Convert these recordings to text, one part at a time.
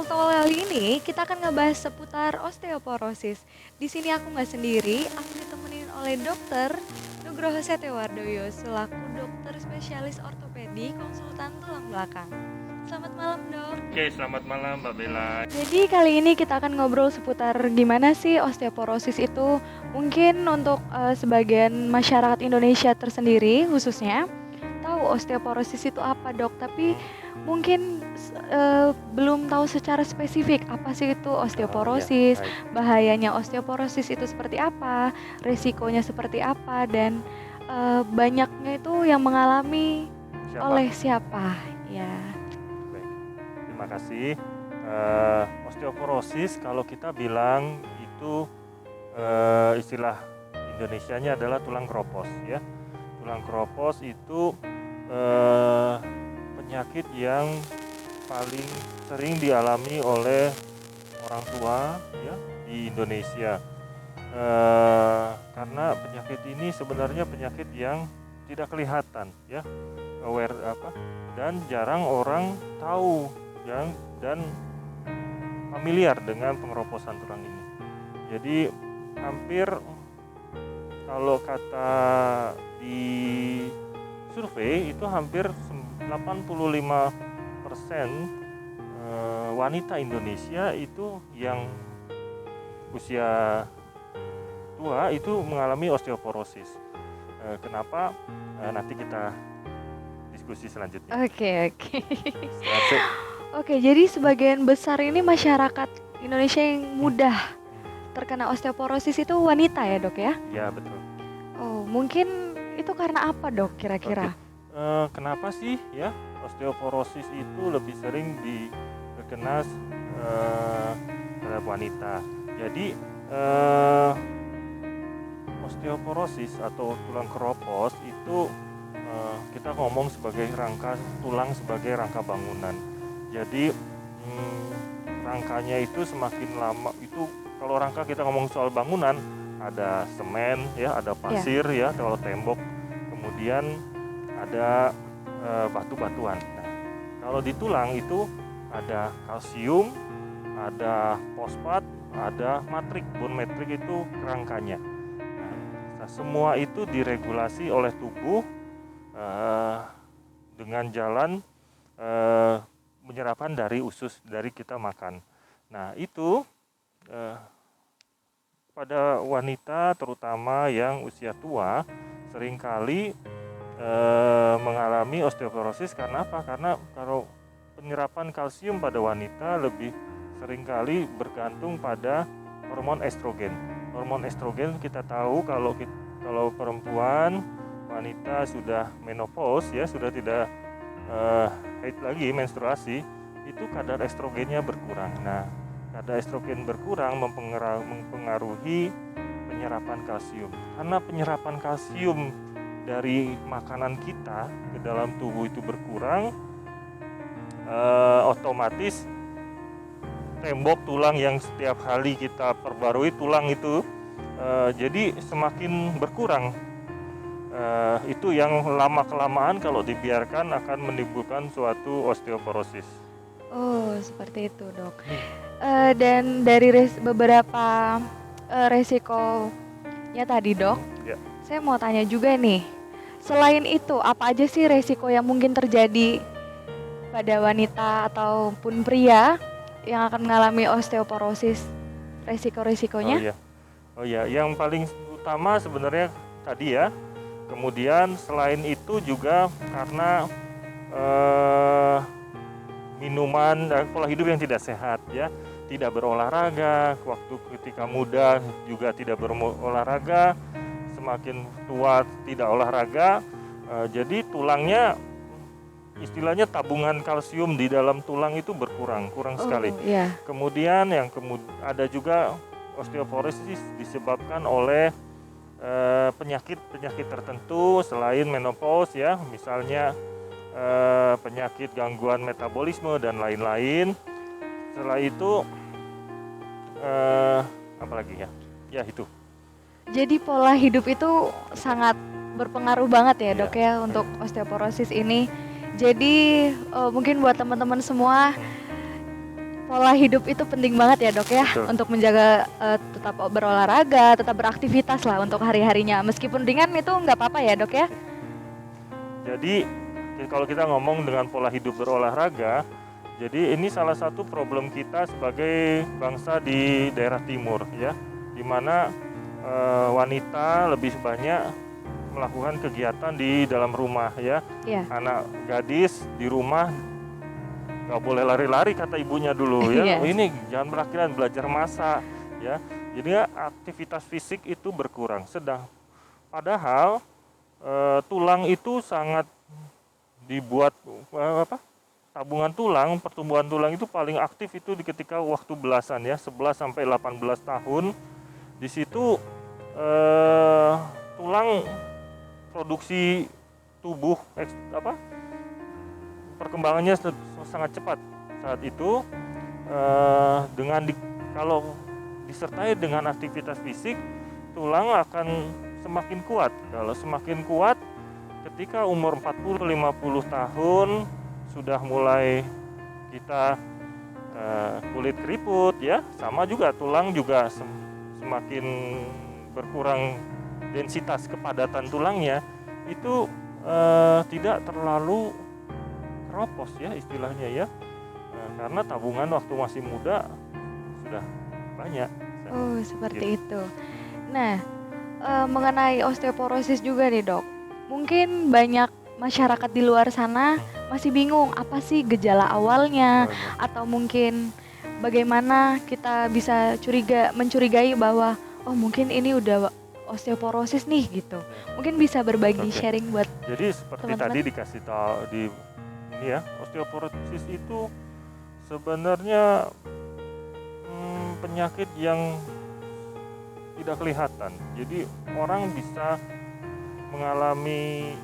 Tol kali ini kita akan ngebahas seputar osteoporosis. Di sini aku nggak sendiri, aku ditemenin oleh dokter Nugroho Setewardoyo selaku dokter spesialis ortopedi konsultan tulang belakang. Selamat malam, Dok. Oke, selamat malam Mbak Bella. Jadi kali ini kita akan ngobrol seputar gimana sih osteoporosis itu. Mungkin untuk sebagian masyarakat Indonesia tersendiri khususnya tahu osteoporosis itu apa, Dok, tapi mungkin belum tahu secara spesifik apa sih itu osteoporosis, Baik. bahayanya osteoporosis itu seperti apa, resikonya seperti apa, dan banyaknya itu yang mengalami Siapa? oleh siapa, ya. Baik, terima kasih. Osteoporosis kalau kita bilang itu istilah Indonesianya adalah tulang keropos, ya. Tulang keropos itu penyakit yang paling sering dialami oleh orang tua, ya, di Indonesia. Karena penyakit ini sebenarnya penyakit yang tidak kelihatan, ya, dan jarang orang tahu dan familiar dengan pengeroposan tulang ini. Jadi hampir, kalau kata di survei itu hampir 85% wanita Indonesia itu yang usia tua itu mengalami osteoporosis. Kenapa? Nanti kita diskusi selanjutnya. Oke. Satu. Oke, jadi sebagian besar ini masyarakat Indonesia yang mudah terkena osteoporosis itu wanita ya, Dok, ya? Ya, betul. Oh, mungkin itu karena apa, Dok, kira-kira? Kenapa sih, ya, osteoporosis itu lebih sering terkena terhadap wanita? Jadi osteoporosis atau tulang keropos itu kita ngomong sebagai tulang sebagai rangka bangunan. Jadi rangkanya itu semakin lama itu, kalau rangka kita ngomong soal bangunan, ada semen, ya, ada pasir, ya, kalau tembok, kemudian ada batu-batuan. Nah, kalau di tulang itu ada kalsium, ada fosfat, ada matrik. Bone matrix itu rangkanya. Nah, semua itu diregulasi oleh tubuh dengan jalan penyerapan dari usus dari kita makan. Nah, itu pada wanita terutama yang usia tua seringkali mengalami osteoporosis. Karena apa? Karena kalau penyerapan kalsium pada wanita lebih seringkali bergantung pada hormon estrogen. Hormon estrogen kita tahu kalau perempuan wanita sudah menopause, ya, sudah tidak haid lagi, menstruasi, itu kadar estrogennya berkurang. Nah, kadar estrogen berkurang mempengaruhi penyerapan kalsium. Karena penyerapan kalsium dari makanan kita ke dalam tubuh itu berkurang, otomatis tembok tulang yang setiap hari kita perbarui tulang itu jadi semakin berkurang. Itu yang lama-kelamaan kalau dibiarkan akan menimbulkan suatu osteoporosis. Oh, seperti itu, Dok. Dan dari beberapa resikonya tadi, Dok, Ya. saya mau tanya juga nih. Selain itu, apa aja sih resiko yang mungkin terjadi pada wanita ataupun pria yang akan mengalami osteoporosis? Resiko-resikonya? Oh ya, yang paling utama sebenarnya tadi, ya. Kemudian selain itu juga karena minuman dan pola hidup yang tidak sehat, ya, tidak berolahraga, waktu ketika muda juga tidak berolahraga, semakin tua tidak olahraga, jadi tulangnya, istilahnya tabungan kalsium di dalam tulang itu kurang sekali. Yeah. Kemudian ada juga osteoporosis disebabkan oleh penyakit tertentu selain menopause, ya, misalnya penyakit gangguan metabolisme dan lain-lain. Setelah itu apa lagi, ya? Ya, itu. Jadi pola hidup itu sangat berpengaruh banget ya, Dok, ya, untuk osteoporosis ini. Jadi mungkin buat teman-teman semua, pola hidup itu penting banget ya dok ya, Betul. untuk menjaga tetap berolahraga, tetap beraktivitas lah untuk hari-harinya. Meskipun ringan itu nggak apa-apa ya dok ya. Jadi kalau kita ngomong dengan pola hidup berolahraga, jadi ini salah satu problem kita sebagai bangsa di daerah timur ya, di mana wanita lebih banyak melakukan kegiatan di dalam rumah ya. Iya. Anak gadis di rumah nggak boleh lari-lari kata ibunya dulu ya. Iya. Oh, ini jangan beraktivitas, belajar masak ya. Jadi aktivitas fisik itu berkurang. Padahal tulang itu sangat dibuat tabungan tulang, pertumbuhan tulang itu paling aktif itu di ketika waktu belasan ya, 11 sampai 18 tahun. Di situ tulang produksi tubuh perkembangannya sangat cepat saat itu. Kalau disertai dengan aktivitas fisik, tulang akan semakin kuat. Kalau semakin kuat, ketika umur 40-50 tahun sudah mulai kita kulit keriput ya, sama juga tulang juga semakin berkurang densitas kepadatan tulangnya, itu tidak terlalu keropos ya istilahnya ya, karena tabungan waktu masih muda sudah banyak. Oh seperti itu. Nah mengenai osteoporosis juga nih dok, mungkin banyak masyarakat di luar sana masih bingung apa sih gejala awalnya, atau mungkin bagaimana kita bisa mencurigai bahwa oh mungkin ini udah osteoporosis nih gitu. Mungkin bisa berbagi sharing buat Jadi seperti teman-teman. tadi dikasih tahu di ini ya, osteoporosis itu sebenarnya penyakit yang tidak kelihatan. Jadi orang bisa mengalami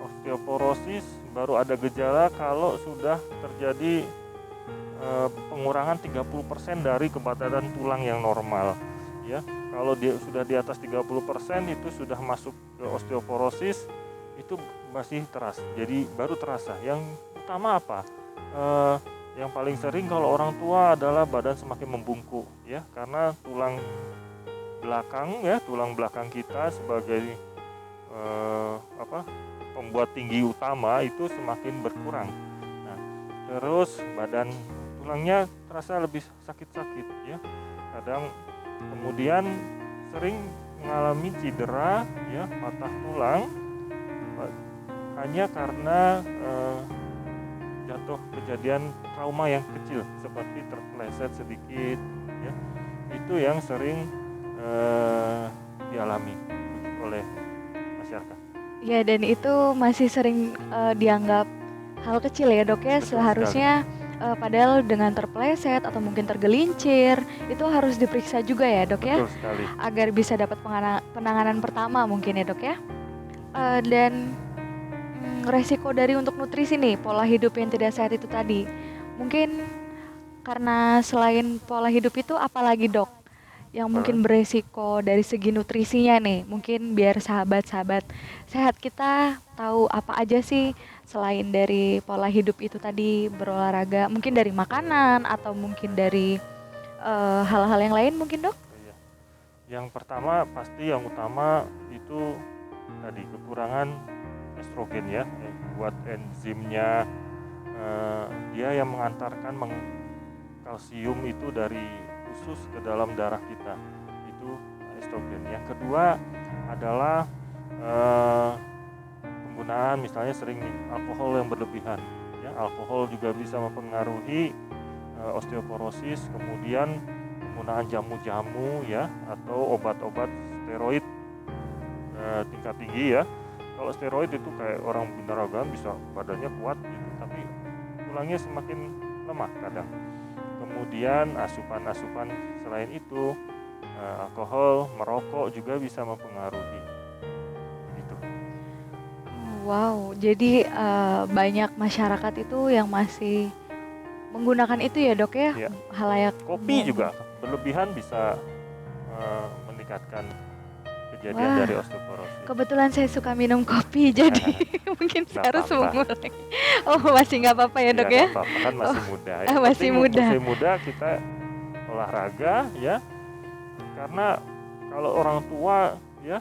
osteoporosis baru ada gejala kalau sudah terjadi pengurangan 30% dari kepadatan tulang yang normal ya. Kalau dia sudah di atas 30% itu sudah masuk ke osteoporosis, itu masih terasa. Jadi baru terasa. Yang utama apa? Yang paling sering kalau orang tua adalah badan semakin membungkuk ya, karena tulang belakang kita sebagai pembuat tinggi utama itu semakin berkurang. Nah, terus badan tulangnya terasa lebih sakit-sakit ya. Kadang kemudian sering mengalami cedera ya, patah tulang hanya karena jatuh kejadian trauma yang kecil seperti terpeleset sedikit ya. Itu yang sering dialami oleh masyarakat. Ya dan itu masih sering dianggap hal kecil ya dok ya. Betul seharusnya padahal dengan terpeleset atau mungkin tergelincir itu harus diperiksa juga ya dok ya. Betul sekali. Agar bisa dapat penanganan pertama mungkin ya dok ya. Dan resiko dari untuk nutrisi nih, pola hidup yang tidak sehat itu tadi. Mungkin karena selain pola hidup itu apalagi dok yang mungkin beresiko dari segi nutrisinya nih, mungkin biar sahabat-sahabat sehat kita tahu apa aja sih selain dari pola hidup itu tadi, berolahraga, mungkin dari makanan atau mungkin dari hal-hal yang lain mungkin dok? Yang pertama pasti yang utama itu tadi kekurangan estrogen ya, buat enzimnya dia yang mengantarkan kalsium itu dari usus ke dalam darah kita, itu estrogen. Yang kedua adalah penggunaan misalnya sering alkohol yang berlebihan ya, alkohol juga bisa mempengaruhi osteoporosis. Kemudian penggunaan jamu-jamu ya, atau obat-obat steroid tingkat tinggi ya. Kalau steroid itu kayak orang binaragawan bisa badannya kuat gitu, tapi tulangnya semakin lemah kadang. Kemudian asupan-asupan selain itu, alkohol, merokok juga bisa mempengaruhi. Gitu. Wow, jadi banyak masyarakat itu yang masih menggunakan itu ya dok ya? Ya. Halayak Kopi juga berlebihan bisa meningkatkan kejadian Wah. dari osteoporosis. Kebetulan saya suka minum kopi, jadi mungkin Nggak saya harus apa-apa. mengurangi. Oh, masih nggak apa-apa ya, Dok ya? Nggak apa-apa, kan masih Oh, muda. ah, Yang masih penting muda. masih muda kita olahraga ya. Karena kalau orang tua ya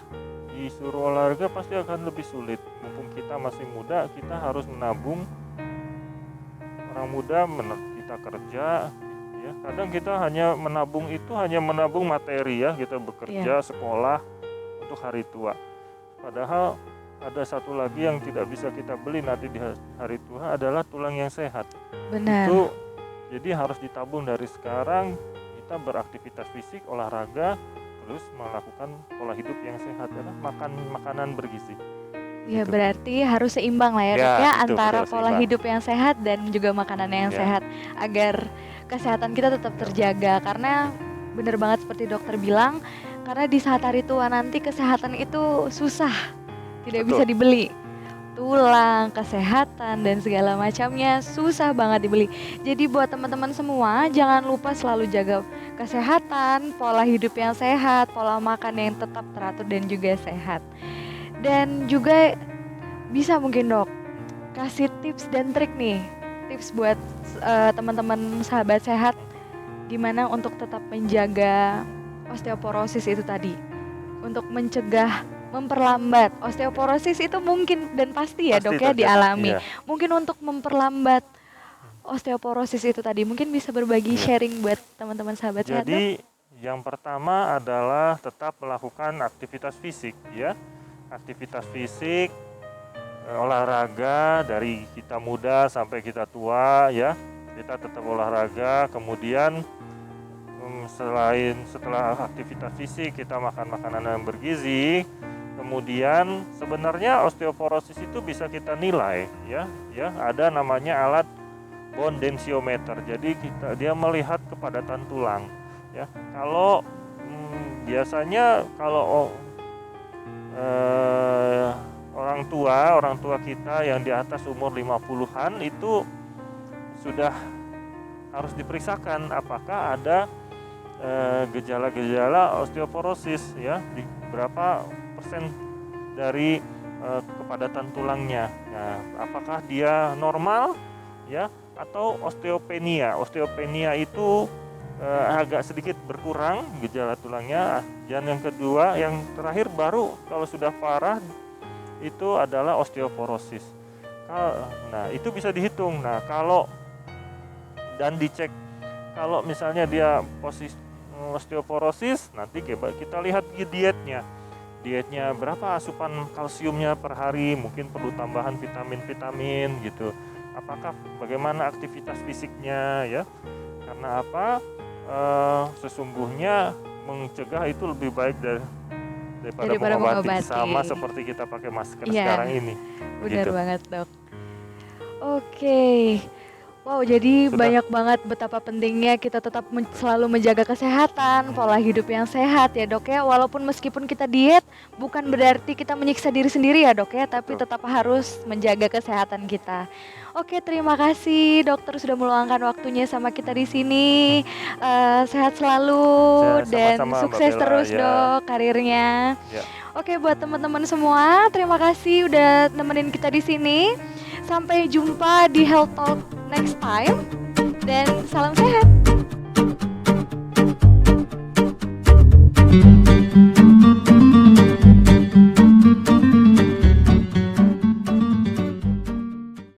disuruh olahraga pasti akan lebih sulit. Mumpung kita masih muda, kita harus menabung. Orang muda kita kerja ya. Kadang kita hanya menabung materi ya, kita bekerja, sekolah untuk hari tua. Padahal ada satu lagi yang tidak bisa kita beli nanti di hari tua adalah tulang yang sehat. Benar. Itu jadi harus ditabung dari sekarang, kita beraktivitas fisik, olahraga, terus melakukan pola hidup yang sehat, ya, makan makanan bergizi. Ya, Gitu. berarti harus seimbang lah ya, Ya, Dok ya, betul, antara betul, pola seimbang. hidup yang sehat dan juga makanan yang Ya. sehat agar kesehatan kita tetap terjaga. Karena benar banget seperti dokter bilang, karena di saat hari tua nanti kesehatan itu susah, tidak Betul. bisa dibeli. Tulang, kesehatan dan segala macamnya susah banget dibeli. Jadi buat teman-teman semua, jangan lupa selalu jaga kesehatan, pola hidup yang sehat, pola makan yang tetap teratur dan juga sehat. Dan juga bisa mungkin, Dok, kasih tips dan trik nih, tips buat teman-teman sahabat sehat gimana untuk tetap menjaga osteoporosis itu tadi, untuk mencegah, memperlambat osteoporosis itu mungkin dan pasti ya, Pasti Dok ya, terjadi, dialami. iya. Mungkin untuk memperlambat osteoporosis itu tadi, mungkin bisa berbagi Iya. sharing buat teman-teman sahabat sehat, Dok. Jadi yang pertama adalah tetap melakukan aktivitas fisik ya. Aktivitas fisik, olahraga dari kita muda sampai kita tua ya. Kita tetap olahraga, kemudian setelah aktivitas fisik kita makan makanan yang bergizi. Kemudian sebenarnya osteoporosis itu bisa kita nilai ya, ada namanya alat bone densiometer. Jadi dia melihat kepadatan tulang ya. Kalau biasanya kalau orang tua kita yang di atas umur 50-an itu sudah harus diperiksakan apakah ada gejala-gejala osteoporosis ya, di berapa persen dari kepadatan tulangnya. Nah, apakah dia normal ya atau osteopenia. Osteopenia itu agak sedikit berkurang gejala tulangnya. Dan yang kedua, yang terakhir baru kalau sudah parah itu adalah osteoporosis. Nah, itu bisa dihitung. Nah, kalau dan dicek kalau misalnya dia posisi osteoporosis, nanti kita lihat dietnya berapa asupan kalsiumnya per hari, mungkin perlu tambahan vitamin gitu. Apakah bagaimana aktivitas fisiknya ya? Karena apa? Sesungguhnya mencegah itu lebih baik daripada mengobati, sama seperti kita pakai masker sekarang ini. Benar gitu. banget, Dok. Oke. Wow, jadi banyak banget betapa pentingnya kita tetap selalu menjaga kesehatan, pola hidup yang sehat ya, Dok ya. Walaupun meskipun kita diet, bukan berarti kita menyiksa diri sendiri ya, Dok ya, tapi tetap harus menjaga kesehatan kita. Oke, terima kasih dokter sudah meluangkan waktunya sama kita di sini. Sehat selalu dan sukses terus, Dok, karirnya. Ya. Oke, buat teman-teman semua, terima kasih udah nemenin kita di sini. Sampai jumpa di Health Talk next time. Dan salam